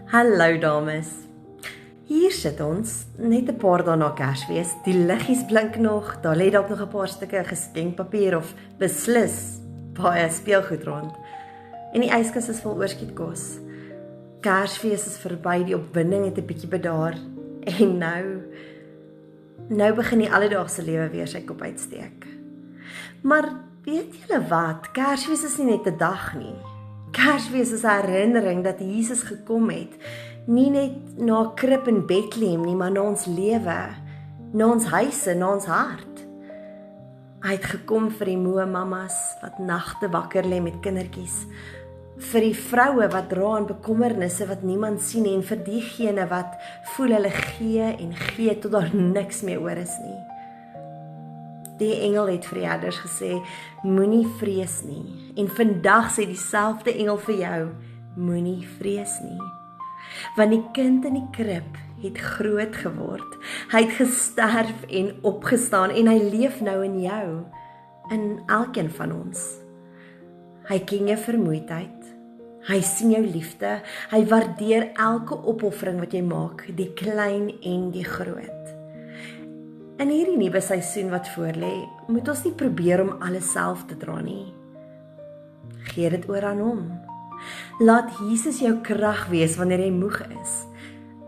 Hallo dames. Hier sit ons, net 'n paar dae na Kersfees. Die liggies blink nog, daar lê dalk nog 'n paar stukke geskenkpapier of beslis baie speelgoed rond. En die yskas is vol oorskietkos. Kersfees is verby, die opwinding het 'n bietjie bedaar. En nou begin die alledaagse lewe weer sy kop uitsteek. Maar weet julle wat? Kersfees is nie net 'n dag nie. Kersfees is 'n herinnering dat Jesus gekom het, nie net na 'n krib in Bethlehem nie, maar na ons lewe, na ons huise, na ons hart. Hy het gekom vir die moe mammas wat nagte wakker lê met kindertjies, vir die vroue wat dra aan bekommernisse wat niemand sien en vir diegene wat voel hulle gee tot daar niks meer oor is nie. Die engel het vir die herders gesê, moenie vrees nie. En vandag sê dieselfde engel vir jou, moenie vrees nie. Want die kind in die krib het groot geword. Hy het gesterf en opgestaan en hy leef nou in jou, in elkeen van ons. Hy ken jou vermoeidheid, hy sien jou liefde, hy waardeer elke opoffering wat jy maak, die klein en die groot. In hierdie nuwe seisoen wat voorlê, moet ons nie probeer om alles self te dra nie. Gee dit oor aan hom. Laat Jesus jou krag wees wanneer jy moeg is.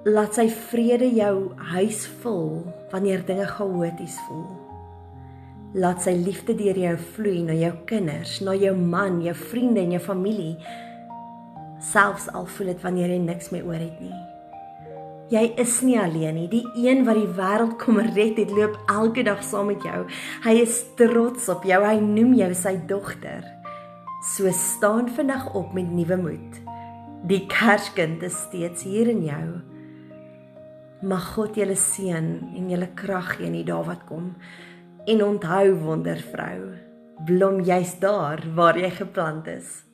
Laat sy vrede jou huis vul wanneer dinge chaoties voel. Laat sy liefde deur jou vloei na jou kinders, na jou man, jou vriende en jou familie. Selfs al voel dit wanneer jy niks meer oor het nie. Jy is nie alleen nie, die een wat die wêreld kom red het, loop elke dag saam met jou. Hy is trots op jou, hy noem jou sy dogter. So staan vandag op met nuwe moed. Die Kerskind is steeds hier in jou. Mag God julle seën en julle krag gee in die dae wat kom. En onthou wondervrou, blom juist daar waar jy geplant is.